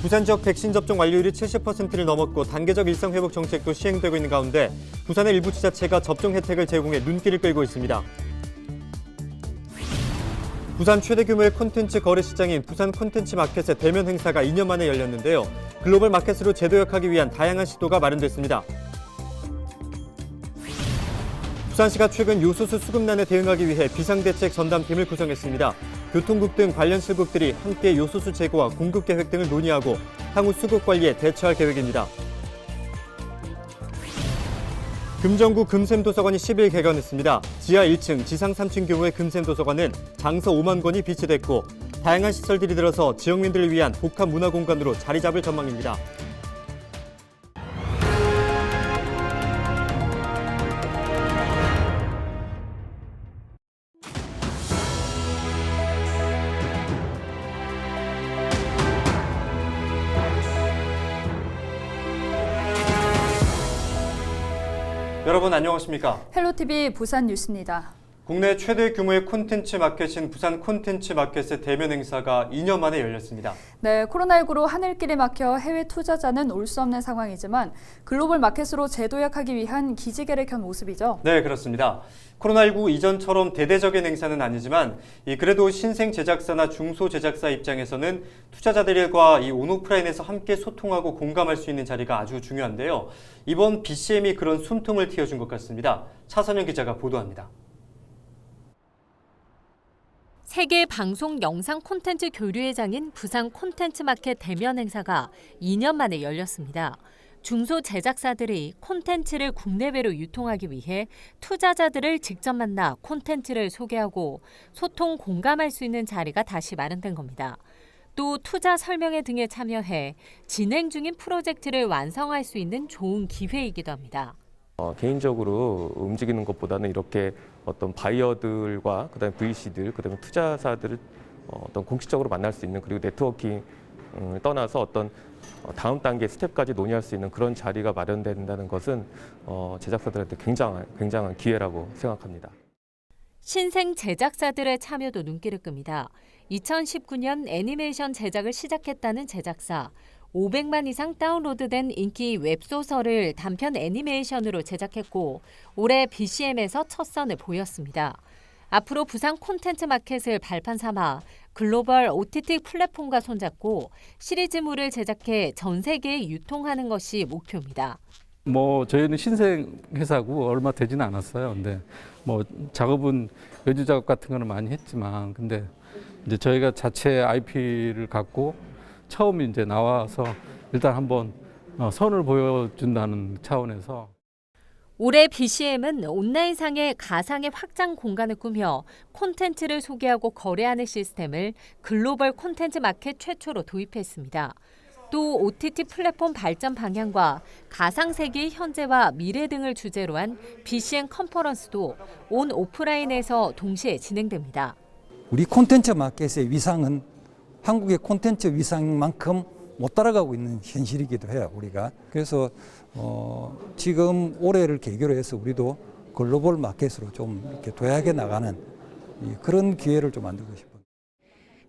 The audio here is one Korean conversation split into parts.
부산 지역 백신 접종 완료율이 70%를 넘었고 단계적 일상 회복 정책도 시행되고 있는 가운데 부산의 일부 지자체가 접종 혜택을 제공해 눈길을 끌고 있습니다. 부산 최대 규모의 콘텐츠 거래 시장인 부산 콘텐츠 마켓의 대면 행사가 2년 만에 열렸는데요. 글로벌 마켓으로 재도약하기 위한 다양한 시도가 마련됐습니다. 부산시가 최근 요소수 수급난에 대응하기 위해 비상대책 전담팀을 구성했습니다. 교통국 등 관련 실국들이 함께 요소수 재고와 공급 계획 등을 논의하고 향후 수급 관리에 대처할 계획입니다. 금정구 금샘도서관이 10일 개관했습니다. 지하 1층, 지상 3층 규모의 금샘도서관은 장서 5만 권이 비치됐고 다양한 시설들이 들어서 지역민들을 위한 복합 문화 공간으로 자리 잡을 전망입니다. 여러분 안녕하십니까? 헬로티비 부산 뉴스입니다. 국내 최대 규모의 콘텐츠 마켓인 부산 콘텐츠 마켓의 대면 행사가 2년 만에 열렸습니다. 네, 코로나19로 하늘길이 막혀 해외 투자자는 올 수 없는 상황이지만 글로벌 마켓으로 재도약하기 위한 기지개를 켠 모습이죠. 네, 그렇습니다. 코로나19 이전처럼 대대적인 행사는 아니지만 그래도 신생 제작사나 중소 제작사 입장에서는 투자자들과 이 온오프라인에서 함께 소통하고 공감할 수 있는 자리가 아주 중요한데요. 이번 BCM이 그런 숨통을 틔워준 것 같습니다. 차선영 기자가 보도합니다. 세계 방송 영상 콘텐츠 교류의 장인 부산 콘텐츠 마켓 대면 행사가 2년 만에 열렸습니다. 중소 제작사들이 콘텐츠를 국내외로 유통하기 위해 투자자들을 직접 만나 콘텐츠를 소개하고 소통 공감할 수 있는 자리가 다시 마련된 겁니다. 또 투자 설명회 등에 참여해 진행 중인 프로젝트를 완성할 수 있는 좋은 기회이기도 합니다. 개인적으로 움직이는 것보다는 이렇게 어떤 바이어들과 그다음에 VC들, 그다음에 투자사들을 어떤 공식적으로 만날 수 있는 그리고 네트워킹을 떠나서 어떤 다음 단계 스텝까지 논의할 수 있는 그런 자리가 마련된다는 것은 제작사들한테 굉장한 기회라고 생각합니다. 신생 제작사들의 참여도 눈길을 끕니다. 2019년 애니메이션 제작을 시작했다는 제작사. 500만 이상 다운로드된 인기 웹소설을 단편 애니메이션으로 제작했고 올해 BCM에서 첫 선을 보였습니다. 앞으로 부산 콘텐츠 마켓을 발판 삼아 글로벌 OTT 플랫폼과 손잡고 시리즈물을 제작해 전 세계에 유통하는 것이 목표입니다. 저희는 신생 회사고 얼마 되지는 않았어요. 근데 작업은 외주 작업 같은 거는 많이 했지만 근데 이제 저희가 자체 IP를 갖고 처음 이제 나와서 일단 한번 선을 보여준다는 차원에서 올해 BCM은 온라인상의 가상의 확장 공간을 꾸며 콘텐츠를 소개하고 거래하는 시스템을 글로벌 콘텐츠 마켓 최초로 도입했습니다. 또 OTT 플랫폼 발전 방향과 가상세계의 현재와 미래 등을 주제로 한 BCM 컨퍼런스도 온 오프라인에서 동시에 진행됩니다. 우리 콘텐츠 마켓의 위상은 한국의 콘텐츠 위상만큼 못 따라가고 있는 현실이기도 해요, 우리가. 그래서 지금 올해를 계기로 해서 우리도 글로벌 마켓으로 좀 이렇게 도약해 나가는 그런 기회를 좀 만들고 싶어요.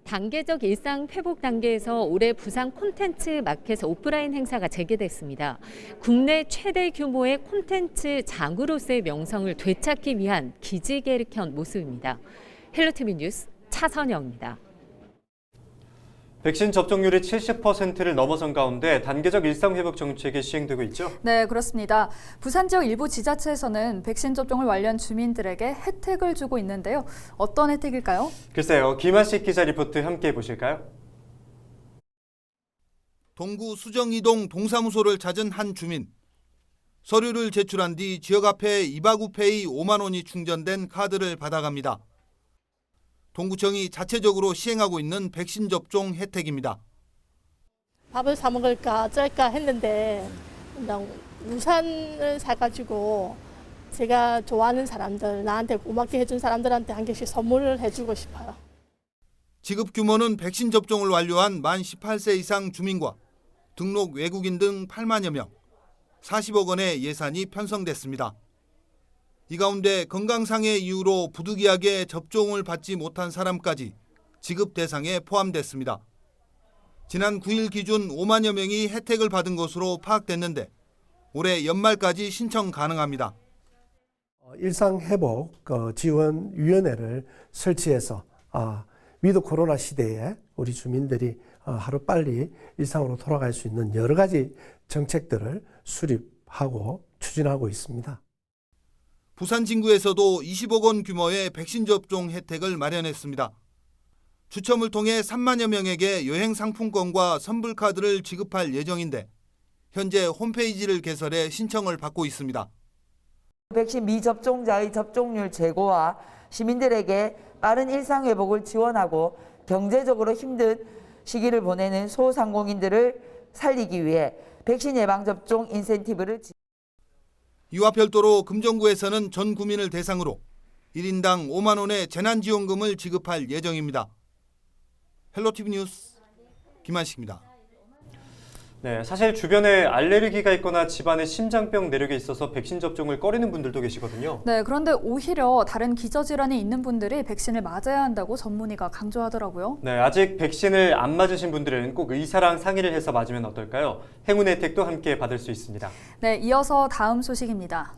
단계적 일상 회복 단계에서 올해 부산 콘텐츠 마켓 오프라인 행사가 재개됐습니다. 국내 최대 규모의 콘텐츠 장으로서의 명성을 되찾기 위한 기지개를 켠 모습입니다. 헬로티비 뉴스 차선영입니다. 백신 접종률이 70%를 넘어선 가운데 단계적 일상회복 정책이 시행되고 있죠? 네, 그렇습니다. 부산 지역 일부 지자체에서는 백신 접종을 완료한 주민들에게 혜택을 주고 있는데요. 어떤 혜택일까요? 글쎄요, 김한식 기자 리포트 함께 보실까요? 동구 수정이동 동사무소를 찾은 한 주민. 서류를 제출한 뒤 지역 앞에 이바구페이 5만 원이 충전된 카드를 받아갑니다. 동구청이 자체적으로 시행하고 있는 백신 접종 혜택입니다. 밥을 사 먹을까 어쩔까 했는데 그냥 우산을 사가지고 제가 좋아하는 사람들, 나한테 고맙게 해준 사람들한테 한 개씩 선물을 해주고 싶어요. 지급 규모는 백신 접종을 완료한 만 18세 이상 주민과 등록 외국인 등 8만여 명, 40억 원의 예산이 편성됐습니다. 이 가운데 건강상의 이유로 부득이하게 접종을 받지 못한 사람까지 지급 대상에 포함됐습니다. 지난 9일 기준 5만여 명이 혜택을 받은 것으로 파악됐는데 올해 연말까지 신청 가능합니다. 일상회복 지원위원회를 설치해서 위드 코로나 시대에 우리 주민들이 하루빨리 일상으로 돌아갈 수 있는 여러 가지 정책들을 수립하고 추진하고 있습니다. 부산 진구에서도 20억 원 규모의 백신 접종 혜택을 마련했습니다. 추첨을 통해 3만여 명에게 여행 상품권과 선불 카드를 지급할 예정인데 현재 홈페이지를 개설해 신청을 받고 있습니다. 백신 미접종자의 접종률 제고와 시민들에게 빠른 일상회복을 지원하고 경제적으로 힘든 시기를 보내는 소상공인들을 살리기 위해 백신 예방접종 인센티브를 이와 별도로 금정구에서는 전 구민을 대상으로 1인당 5만 원의 재난지원금을 지급할 예정입니다. 헬로티비 뉴스 김한식입니다. 네, 사실 주변에 알레르기가 있거나 집안에 심장병 내력이 있어서 백신 접종을 꺼리는 분들도 계시거든요. 네, 그런데 오히려 다른 기저질환이 있는 분들이 백신을 맞아야 한다고 전문의가 강조하더라고요. 네, 아직 백신을 안 맞으신 분들은 꼭 의사랑 상의를 해서 맞으면 어떨까요? 행운 혜택도 함께 받을 수 있습니다. 네, 이어서 다음 소식입니다.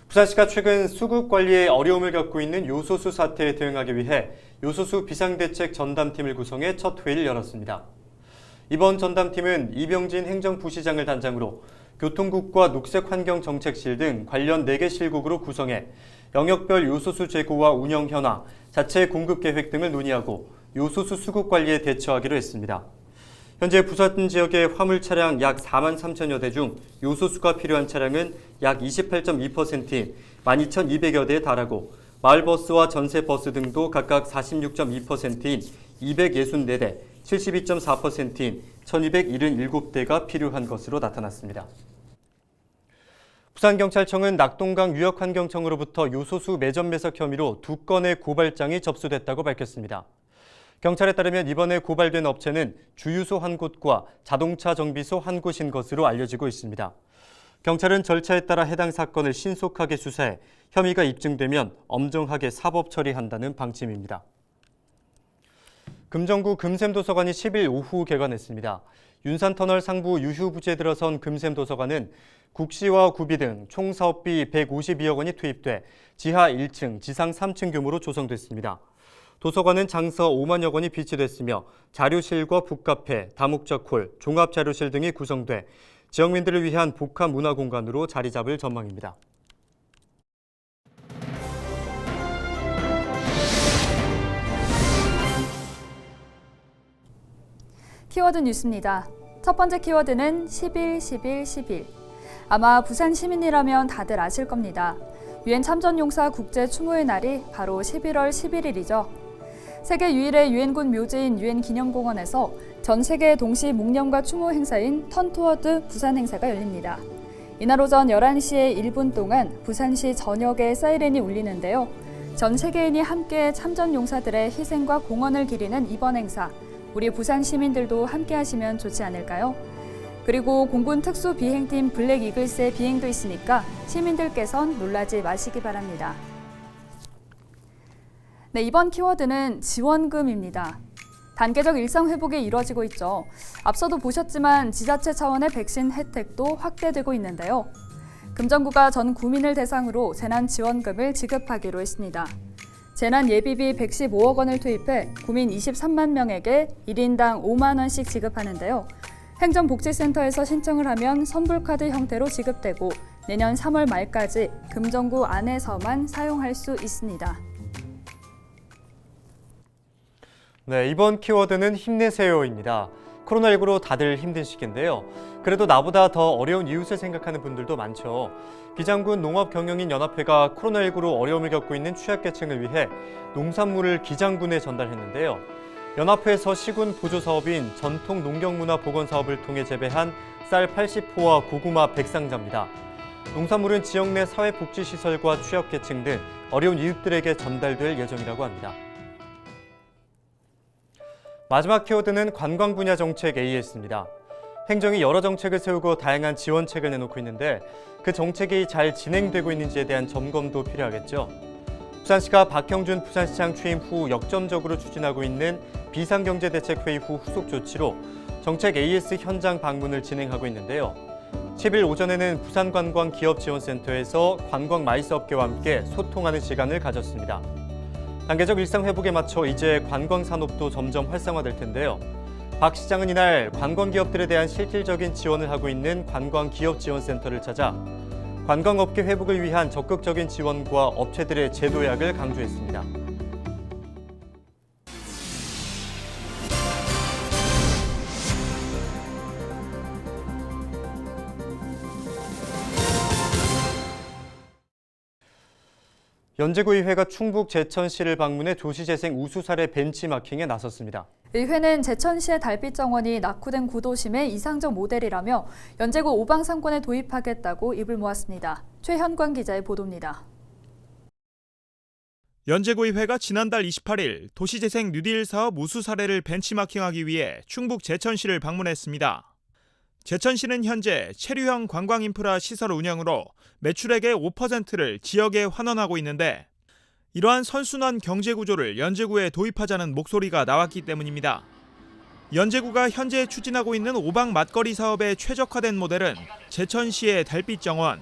부산시가 최근 수급 관리에 어려움을 겪고 있는 요소수 사태에 대응하기 위해 요소수 비상대책 전담팀을 구성해 첫 회의를 열었습니다. 이번 전담팀은 이병진 행정부시장을 단장으로 교통국과 녹색환경정책실 등 관련 4개 실국으로 구성해 영역별 요소수 재고와 운영 현황, 자체 공급 계획 등을 논의하고 요소수 수급 관리에 대처하기로 했습니다. 현재 부산 지역의 화물 차량 약 4만 3천여 대 중 요소수가 필요한 차량은 약 28.2%인 12,200여 대에 달하고 마을버스와 전세버스 등도 각각 46.2%인 264대, 72.4%인 1,277대가 필요한 것으로 나타났습니다. 부산경찰청은 낙동강 유역환경청으로부터 요소수 매점 매석 혐의로 2건의 고발장이 접수됐다고 밝혔습니다. 경찰에 따르면 이번에 고발된 업체는 주유소 한 곳과 자동차 정비소 한 곳인 것으로 알려지고 있습니다. 경찰은 절차에 따라 해당 사건을 신속하게 수사해 혐의가 입증되면 엄정하게 사법 처리한다는 방침입니다. 금정구 금샘도서관이 10일 오후 개관했습니다. 윤산터널 상부 유휴부지에 들어선 금샘도서관은 국시와 구비 등 총 사업비 152억 원이 투입돼 지하 1층, 지상 3층 규모로 조성됐습니다. 도서관은 장서 5만여 건이 비치됐으며 자료실과 북카페, 다목적 홀, 종합자료실 등이 구성돼 지역민들을 위한 복합 문화공간으로 자리 잡을 전망입니다. 키워드 뉴스입니다. 첫 번째 키워드는 11, 11, 11. 아마 부산 시민이라면 다들 아실 겁니다. 유엔 참전용사 국제 추모의 날이 바로 11월 11일이죠. 세계 유일의 유엔군 묘지인 유엔 기념공원에서 전 세계 동시 묵념과 추모 행사인 턴투어드 부산 행사가 열립니다. 이날 오전 11시에 1분 동안 부산시 전역에 사이렌이 울리는데요. 전 세계인이 함께 참전 용사들의 희생과 공헌을 기리는 이번 행사, 우리 부산 시민들도 함께 하시면 좋지 않을까요? 그리고 공군 특수 비행팀 블랙 이글스의 비행도 있으니까 시민들께선 놀라지 마시기 바랍니다. 네, 이번 키워드는 지원금입니다. 단계적 일상 회복이 이루어지고 있죠. 앞서도 보셨지만 지자체 차원의 백신 혜택도 확대되고 있는데요. 금정구가 전 구민을 대상으로 재난지원금을 지급하기로 했습니다. 재난예비비 115억 원을 투입해 구민 23만 명에게 1인당 5만 원씩 지급하는데요. 행정복지센터에서 신청을 하면 선불카드 형태로 지급되고 내년 3월 말까지 금정구 안에서만 사용할 수 있습니다. 네, 이번 키워드는 힘내세요입니다. 코로나19로 다들 힘든 시기인데요. 그래도 나보다 더 어려운 이웃을 생각하는 분들도 많죠. 기장군 농업경영인연합회가 코로나19로 어려움을 겪고 있는 취약계층을 위해 농산물을 기장군에 전달했는데요. 연합회에서 시군 보조사업인 전통 농경문화보건사업을 통해 재배한 쌀 80호와 고구마 100상자입니다. 농산물은 지역 내 사회복지시설과 취약계층 등 어려운 이웃들에게 전달될 예정이라고 합니다. 마지막 키워드는 관광 분야 정책 AS입니다. 행정이 여러 정책을 세우고 다양한 지원책을 내놓고 있는데 그 정책이 잘 진행되고 있는지에 대한 점검도 필요하겠죠. 부산시가 박형준 부산시장 취임 후 역점적으로 추진하고 있는 비상경제대책회의 후 후속 조치로 정책 AS 현장 방문을 진행하고 있는데요. 10일 오전에는 부산관광기업지원센터에서 관광 마이스업계와 함께 소통하는 시간을 가졌습니다. 단계적 일상 회복에 맞춰 이제 관광산업도 점점 활성화될 텐데요. 박 시장은 이날 관광기업들에 대한 실질적인 지원을 하고 있는 관광기업지원센터를 찾아 관광업계 회복을 위한 적극적인 지원과 업체들의 제도약을 강조했습니다. 연제구의회가 충북 제천시를 방문해 도시재생 우수 사례 벤치마킹에 나섰습니다. 의회는 제천시의 달빛 정원이 낙후된 구도심의 이상적 모델이라며 연제구 오방상권에 도입하겠다고 입을 모았습니다. 최현광 기자의 보도입니다. 연제구의회가 지난달 28일 도시재생 뉴딜 사업 우수 사례를 벤치마킹하기 위해 충북 제천시를 방문했습니다. 제천시는 현재 체류형 관광 인프라 시설 운영으로 매출액의 5%를 지역에 환원하고 있는데 이러한 선순환 경제 구조를 연제구에 도입하자는 목소리가 나왔기 때문입니다. 연제구가 현재 추진하고 있는 오방 맛거리 사업에 최적화된 모델은 제천시의 달빛 정원,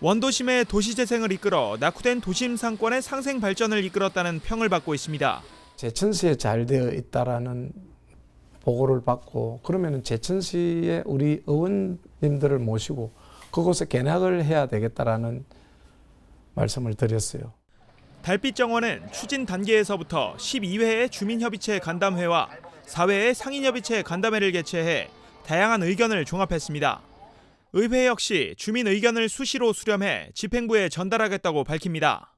원도심의 도시재생을 이끌어 낙후된 도심 상권의 상생 발전을 이끌었다는 평을 받고 있습니다. 제천시에 잘 되어 있다라는 보고를 받고 그러면은 제천시에 우리 의원님들을 모시고 그곳에 개학을 해야 되겠다라는 말씀을 드렸어요. 달빛 정원은 추진 단계에서부터 12회의 주민협의체 간담회와 4회의 상인협의체 간담회를 개최해 다양한 의견을 종합했습니다. 의회 역시 주민 의견을 수시로 수렴해 집행부에 전달하겠다고 밝힙니다.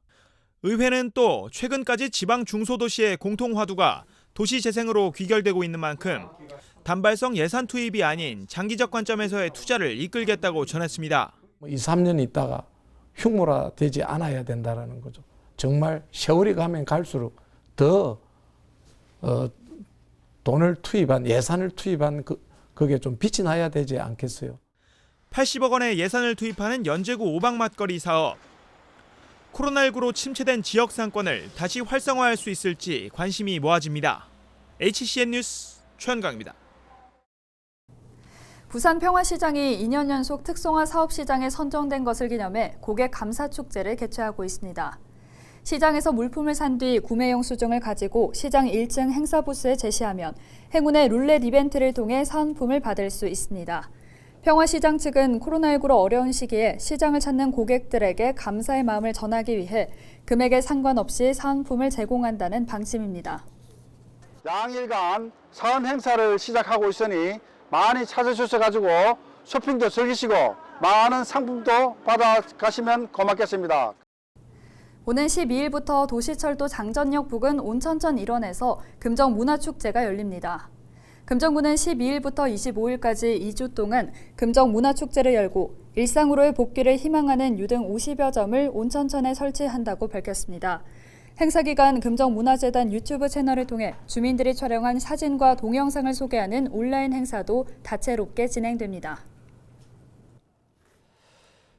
의회는 또 최근까지 지방 중소도시의 공통화두가 도시재생으로 귀결되고 있는 만큼 단발성 예산 투입이 아닌 장기적 관점에서의 투자를 이끌겠다고 전했습니다. 2, 3년 있다가 흉물화되지 않아야 된다는 거죠. 정말 세월이 가면 갈수록 더 돈을 투입한 예산을 투입한 그게 좀 빛이 나야 되지 않겠어요. 80억 원의 예산을 투입하는 연제구 오방맛거리 사업. 코로나19로 침체된 지역 상권을 다시 활성화할 수 있을지 관심이 모아집니다. HCN 뉴스 최현광입니다. 부산 평화시장이 2년 연속 특성화 사업시장에 선정된 것을 기념해 고객 감사 축제를 개최하고 있습니다. 시장에서 물품을 산 뒤 구매 영수증을 가지고 시장 1층 행사 부스에 제시하면 행운의 룰렛 이벤트를 통해 사은품을 받을 수 있습니다. 평화시장 측은 코로나19로 어려운 시기에 시장을 찾는 고객들에게 감사의 마음을 전하기 위해 금액에 상관없이 사은품을 제공한다는 방침입니다. 양일간 사은 행사를 시작하고 있으니 많이 찾아주셔가지고 쇼핑도 즐기시고 많은 상품도 받아가시면 고맙겠습니다. 오는 12일부터 도시철도 장전역 부근 온천천 일원에서 금정문화축제가 열립니다. 금정구는 12일부터 25일까지 2주 동안 금정문화축제를 열고 일상으로의 복귀를 희망하는 유등 50여 점을 온천천에 설치한다고 밝혔습니다. 행사 기간 금정문화재단 유튜브 채널을 통해 주민들이 촬영한 사진과 동영상을 소개하는 온라인 행사도 다채롭게 진행됩니다.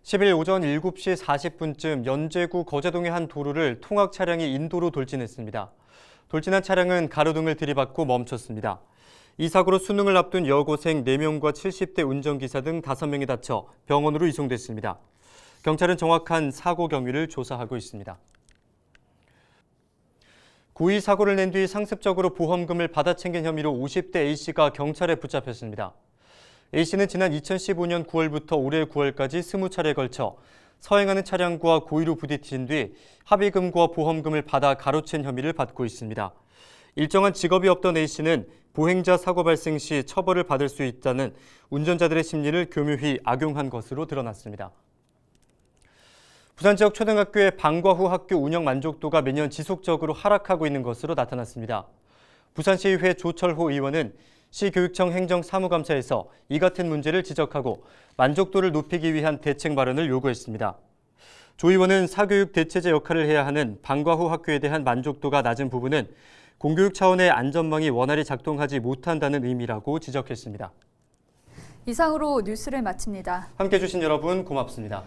10일 오전 7시 40분쯤 연제구 거제동의 한 도로를 통학 차량이 인도로 돌진했습니다. 돌진한 차량은 가로등을 들이받고 멈췄습니다. 이 사고로 수능을 앞둔 여고생 4명과 70대 운전기사 등 5명이 다쳐 병원으로 이송됐습니다. 경찰은 정확한 사고 경위를 조사하고 있습니다. 고의 사고를 낸 뒤 상습적으로 보험금을 받아 챙긴 혐의로 50대 A씨가 경찰에 붙잡혔습니다. A씨는 지난 2015년 9월부터 올해 9월까지 20차례에 걸쳐 서행하는 차량과 고의로 부딪힌 뒤 합의금과 보험금을 받아 가로챈 혐의를 받고 있습니다. 일정한 직업이 없던 A씨는 보행자 사고 발생 시 처벌을 받을 수 있다는 운전자들의 심리를 교묘히 악용한 것으로 드러났습니다. 부산 지역 초등학교의 방과 후 학교 운영 만족도가 매년 지속적으로 하락하고 있는 것으로 나타났습니다. 부산시의회 조철호 의원은 시교육청 행정사무감사에서 이 같은 문제를 지적하고 만족도를 높이기 위한 대책 마련을 요구했습니다. 조 의원은 사교육 대체제 역할을 해야 하는 방과 후 학교에 대한 만족도가 낮은 부분은 공교육 차원의 안전망이 원활히 작동하지 못한다는 의미라고 지적했습니다. 이상으로 뉴스를 마칩니다. 함께해 주신 여러분 고맙습니다.